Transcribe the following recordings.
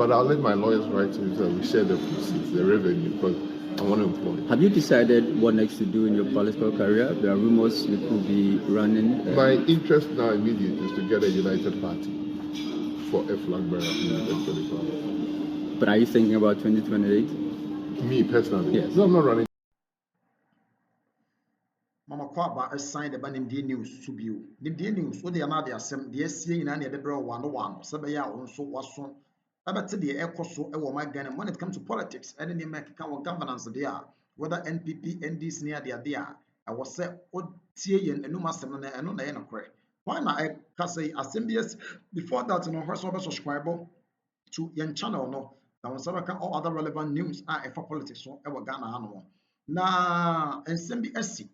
But I'll let my lawyers write to you so we share the proceeds, the revenue, because I want to employ. Have you decided what next to do in your political career? There are rumors you could be running. My interest now immediate is to get a united party for a flagbearer in 2025. But are you thinking about 2028? Me personally? Yes. No, I'm not running. Mama Kwaba assigned the banning news to be the news, so they are not the assembly, the SCA in any of the bro 101, Sabaya also was soon. About the air cost so my gun, and when it comes to politics, any Mexican governance there, whether NPP, NDs near the idea, I was said, what tea and no master and no name of why not? I can say assemblies before that, you know, her subscriber to your channel, no, that was all other relevant news are for politics, so ever Ghana. Na assembly SC.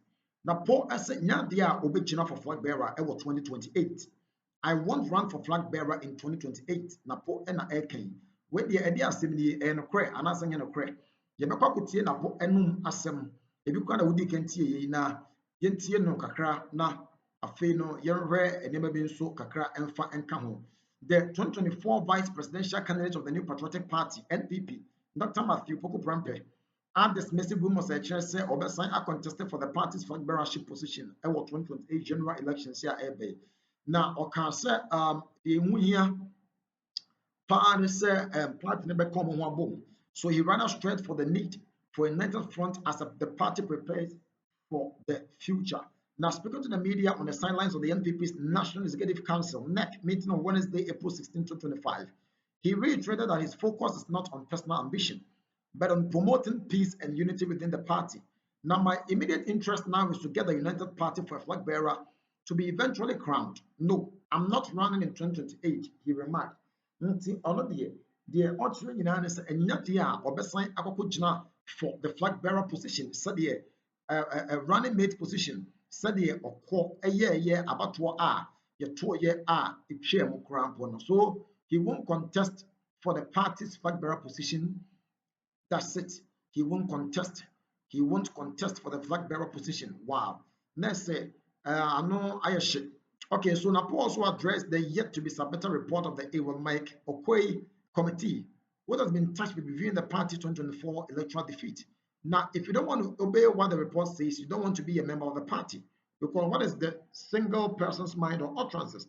Napo asa nya dia obegina for flag bearer ewo 2028. I won't run for flag bearer in 2028. Napo ena eken. We dia edi asem ni enokre anasa nye nokre. Ye bekwa kotie napo enum asem. Ebi kwa na wudi kentie ye na yentie no kakra na afei no yenhwe enema bi nso kakra emfa enka ho. The 2024 vice presidential candidate of the New Patriotic Party NPP, Dr. Matthew Poku Prampe, and dismissive rumors that say Obesan are contested for the party's flag bearership position at 2028 general elections here ebe. Now, Okan say here party say party never come on boom. So he ran out straight for the need for a united front as the party prepares for the future. Now, speaking to the media on the sidelines of the NPP's National Executive Council NEC meeting on Wednesday, April 16, 2025, he reiterated that his focus is not on personal ambition, but on promoting peace and unity within the party. Now, my immediate interest now is to get a united party for a flag bearer to be eventually crowned. No, I'm not running in 2028, he remarked. For the flag bearer position, a running mate position, said so he won't contest for the party's flag bearer position. That's it. He won't contest. He won't contest for the flag bearer position. Wow. Next say, I know I shit. Okay, so Napo also addressed the yet to be submitted report of the Ewell Mike Okoye committee, what has been tasked with reviewing the party 2024 electoral defeat. Now, if you don't want to obey what the report says, you don't want to be a member of the party. Because what is the single person's mind or utterances?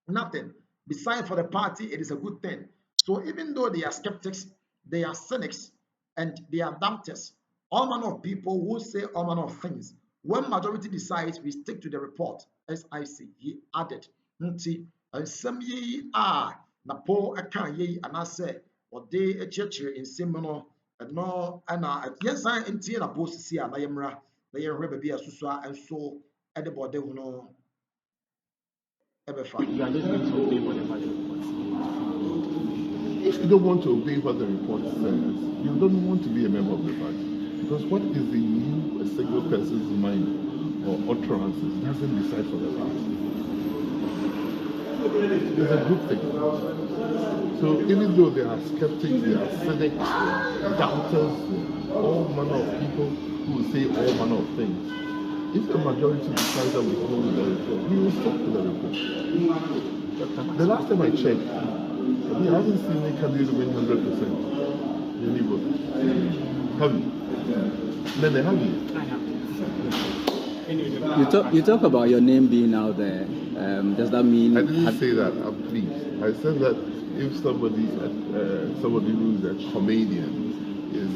Nothing. Besides, for the party, it is a good thing. So even though they are skeptics, they are cynics, and they are doubters, all manner of people will say all manner of things. When majority decides, we stick to the report, as I see, he added. Nti, some ye are Napo akan ye and I say, or they a church in Simono, and no, and yes, I enti na post see na yemra, na ye baby asusua and so at the body who know ever fun. You are just going to obey whatever the report says. If you don't want to obey what the report says, you don't want to be a member of the party. Because what is in you, a single person's mind or utterances, doesn't decide for the party. It's a good thing. So even though there are skeptics, there are cynics, there are doubters, all manner of people who will say all manner of things, if the majority decides that we hold the report, we will stick to the report. The last time I checked, I haven't seen any candidate win 100% anybody. Have you? Then they have you. You talk about your name being out there. Does that mean? I didn't say that. Please. I said that if somebody who is a comedian is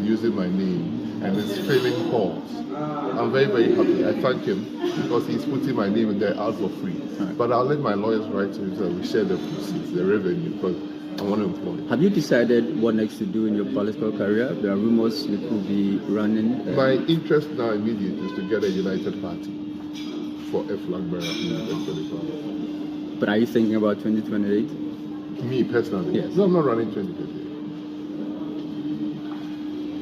using my name and is filling halls, I'm very, very happy. I thank him because he's putting my name in there out for free. But I'll let my lawyers write to him so we share the proceeds, the revenue, because I want to employ. Have you decided what next to do in your political career? There are rumors you could be running. My interest now immediate is to get a united party for a flag bearer in 2025. But are you thinking about 2028? Me personally? Yes. No, I'm not running 2028.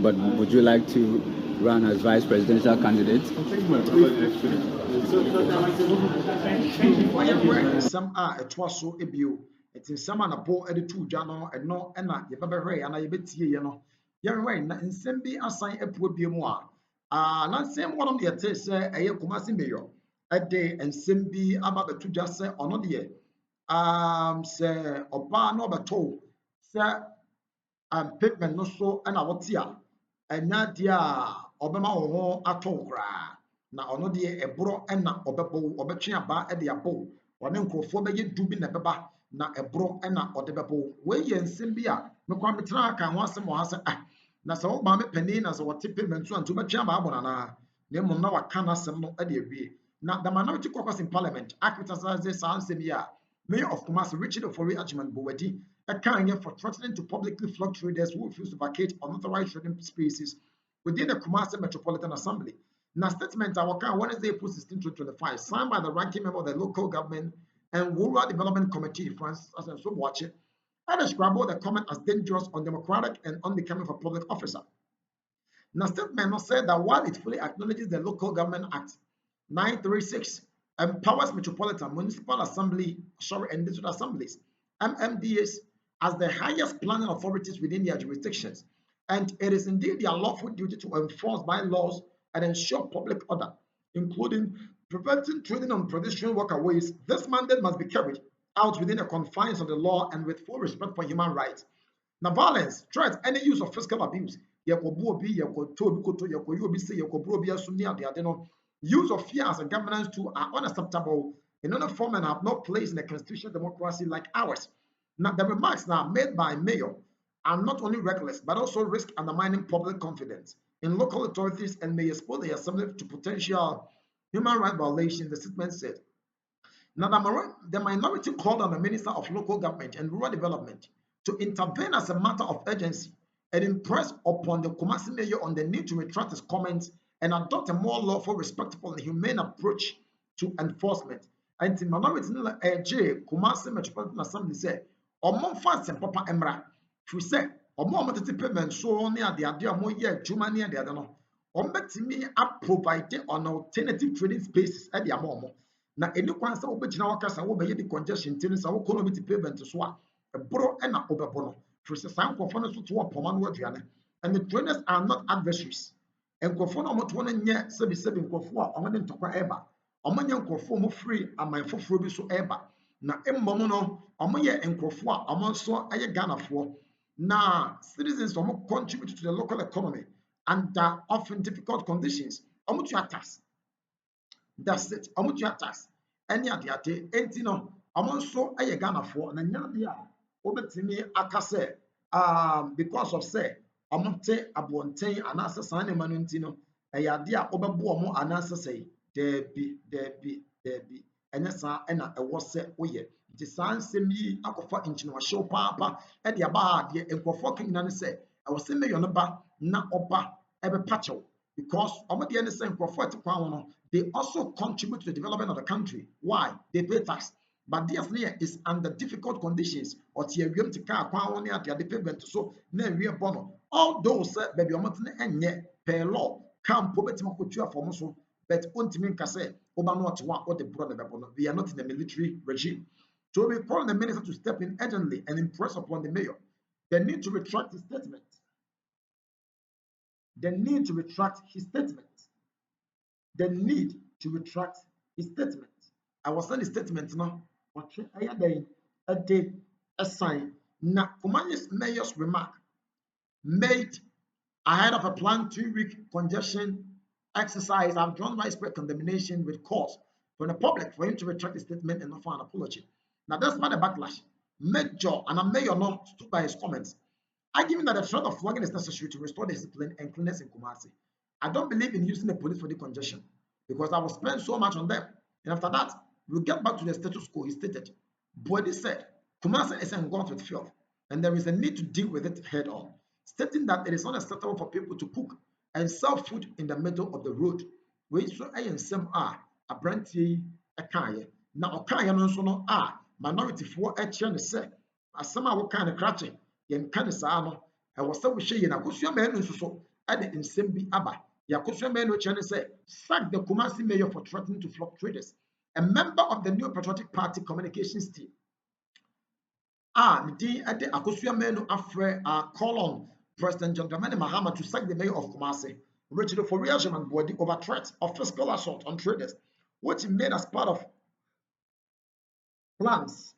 But would you like to run as vice presidential candidate? Some are a twasso ebio. It's in some an abo at the two jano and no and not your and I bet ye no. Young way, and send be assign a poor bimoa. Not same one of the taste say a Kumasi mayor. A day and send be about the two just say or not yet. sɛ ɔbaa na ɔbɛtɔ sɛ pavement no so na wɔte a ɛnyɛ adeɛ a ɔbɛma wɔn ho atɔ wo koraa na ɔno deɛ ɛborɔ na ɔbɛbɔ wo ɔbɛtwe aba de abɔ wo ɔne nkurɔfoɔ bɛyɛ du bi na ɛbɛba na ɛborɔ na ɔde bɛbɔ wo wei yɛ nsɛm bi a mekɔ metena aka ho asɛm wɔ ha sɛ na sɛ wo maame panin na sɛ wɔte pavement so a nti wobɛtwe aba abɔ nanaa na mmom na waka n'asɛm no de awie na the minority caucus in parliament akritisase saa nsɛm yi a Mayor of Kumasi, Richard Ofori Ajiman Bowedi, a kind for threatening to publicly flog traders who refuse to vacate unauthorized trading spaces within the Kumasi Metropolitan Assembly. Now, statement our Wednesday, April 16, 2025, signed by the ranking member of the local government and rural development committee, Francis Asenso, and described the comment as dangerous, undemocratic, and unbecoming for public officer. Now, statement said that while it fully acknowledges the Local Government Act 936 empowers Metropolitan Municipal Assembly, and district assemblies, MMDAs, as the highest planning authorities within their jurisdictions, and it is indeed their lawful duty to enforce bylaws and ensure public order, including preventing trading on pedestrian walkways. This mandate must be carried out within the confines of the law and with full respect for human rights. Now, violence, threats, any use of physical abuse, use of fear as a governance tool are unacceptable in any form and have no place in a constitutional democracy like ours. Now, the remarks now made by Mayor are not only reckless, but also risk undermining public confidence in local authorities and may expose the assembly to potential human rights violations, the statement said. Now, the minority called on the Minister of Local Government and Rural Development to intervene as a matter of urgency and impress upon the Kumasi mayor on the need to retract his comments and adopt a more lawful, respectful, and humane approach to enforcement. And the minority Kumasi Metropolitan Assembly said, "Omo fast and papa emra." She said, "Omo tete payment so ne ade ade omo ye adwuma ne ade ade no. Omo betimi provide on alternative trading spaces at the omo. Na eni kwan sɛ wobɛgyina wakasa wobɛyɛ de congestion nti no sɛ wokɔ no bi te pavement so a ɛboro ɛna wobɛbɔ no firi sɛ saa nkurɔfoɔ no so to wɔ pɔma no aduane and the trainers are not adversaries nkurɔfoɔ no a ɔmotoɔ no nyɛ sɛbisɛbi nkurɔfoɔ a ɔmo de ntɔkwa ɛreba ɔmo nyɛ nkurɔfoɔ a ɔmo firi aman foforɔ bi so ɛreba na mmom no ɔmo yɛ nkurɔfoɔ a ɔmo nso ɛyɛ Ghanafoɔ na citizens ɔmo contribute to the local economy under often difficult conditions ɔmo tua tax. That's it. Ɔmo tua tax ɛne adeade enti no ɔmo nso ɛyɛ Ghanafoɔ na nya adeɛ a wobɛtumi aka sɛ because of sɛ ɔmo te abɔnten anaasɛ saa nneɛma no nti no ɛyɛ adeɛ a wobɛbo ɔmo anaasɛ sɛ daabi ɛnyɛ saa ɛna ɛwɔ sɛ woyɛ nti saa nsɛm yi akɔfa nkyinwahyew paapa ɛde aba adeɛ nkurɔfoɔ ka nyina ne sɛ ɛwɔ sɛ mayor no ba na ɔba ɛbɛpakyɛw because ɔmo deɛ ne sɛ nkurɔfoɔ ɛte kwan ho no they also contribute to the development of the country. Why? They pay tax. But this year is under difficult conditions. Or tia wiem to car kwan at the payment so na we bono. All those baby omotene enye per law can poverty makutua for so but untimin kase oba not one or the brother bono. We are not in a military regime. So we call the minister to step in urgently and impress upon the mayor the need to retract his statement. The need to retract his statement. The need to retract his statement. I was saying the statement now. A day, a sign. Now, Kumasi's mayor's remark made ahead of a planned 2-week congestion exercise have drawn widespread condemnation with cause from the public for him to retract his statement and offer an apology. Now, despite the backlash, Major and a mayor not stood by his comments, arguing that the threat of flogging is necessary to restore discipline and cleanliness in Kumasi. I don't believe in using the police for the congestion because I will spend so much on them. And after that, we'll get back to the status quo, he stated. Bodi said, Kumasi is engulfed with filth and there is a need to deal with it head on, stating that it is unacceptable for people to cook and sell food in the middle of the road. We so I and some are a brandy a kaya. Now, Okaya no so no minority for a chain say, as some are kind of cratching, yen canisano, I was so shay and I could see a man so at the insembi abba. Yakusha Meno Channel said, sack the Kumasi mayor for threatening to flog traders. A member of the New Patriotic Party communications team. The Akusha Meno Afre call on President John Dramani Mahama to sack the mayor of Kumasi, Richard Ofori and body over threat of fiscal assault on traders, which he made as part of plans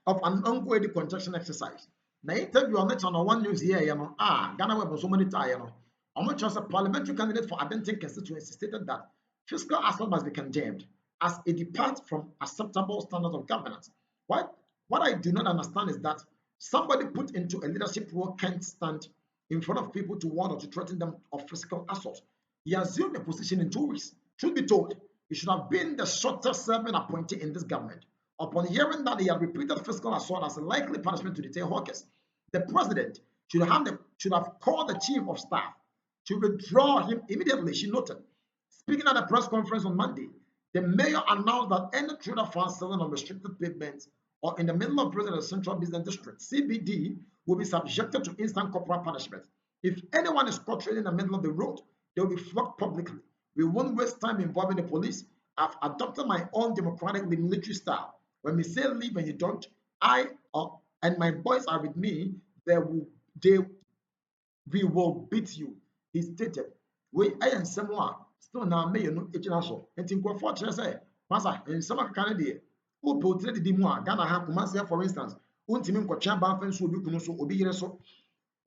of an ongoing conjunction exercise. Now, interview on the channel one news here, Ghana Web so many times, a parliamentary candidate for Adentin constituency stated that fiscal asset must be condemned as it departs from acceptable standards of governance. What I do not understand is that somebody put into a leadership role can't stand in front of people to warn or to threaten them of physical assault. He assumed a position in 2 weeks. Truth be told, he should have been the shortest serving appointee in this government. Upon hearing that he had repeated physical assault as a likely punishment to deter hawkers, the president should have called the chief of staff to withdraw him immediately, she noted. Speaking at a press conference on Monday, the mayor announced that any trader found selling on restricted pavements or in the middle of President's Central Business District, CBD, will be subjected to instant corporal punishment. If anyone is caught trading in the middle of the road, they will be flogged publicly. We won't waste time involving the police. I've adopted my own democratic military style. When we say leave and you don't, and my boys are with me, they we will beat you. He stated, we I am someone still now may no so. And think what for say, Masa, and some kind of who portray the more Ghana have Kumasi, for instance, untimi nkɔtwe abaafɛn so obi kunu so obi yere so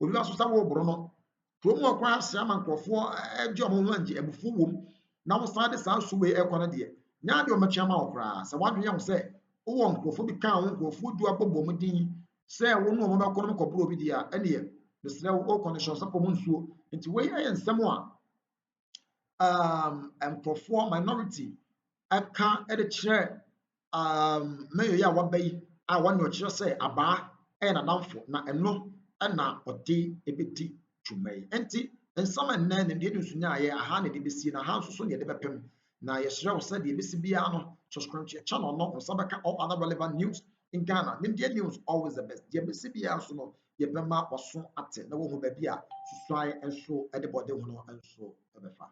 obi ba so sa wo boro no kurom ɔkwan ahyia ma nkurɔfoɔ agye ɔmo ho angye abufu wom na wo saa de saa so wei ɛkɔ no deɛ nya de ɔmo kyea ma wo koraa sɛ wadwe yɛn sɛ wowɔ nkurɔfoɔ bi ka wo nkurɔfoɔ du abɔbɔ mo din sɛ wo no ɔmo bɛkɔ no kɔboro obi deɛ a ɛneɛ mesrɛ wo wokɔ no hyɛ ɔsɛ pɔ mo nsuo nti wei ɛyɛ nsɛm a nkurɔfoɔ minority aka de kyerɛ mayor yi a waba yi a wɔne ɔkyerɛ sɛ abaa ɛyɛ n'adamfo na ɛno ɛna ɔde ɛbɛdi dwuma yi nti nsɛm a nnɛ nimdeɛ ne nsunyaayɛ aha na ɛde bɛsie na aha nso so ne yɛde bɛpem na yɛhyerɛ wo sɛ deɛ ɛbɛsi biara no subscribe to your channel no nsa bɛka all other relevant news in Ghana. Nimdeɛ news always the best deɛ ɛbɛsi biara nso no yɛbɛma waso ate na wɔhu baabi a susuan nso ɛde bɔde ho no nso ɛbɛfa.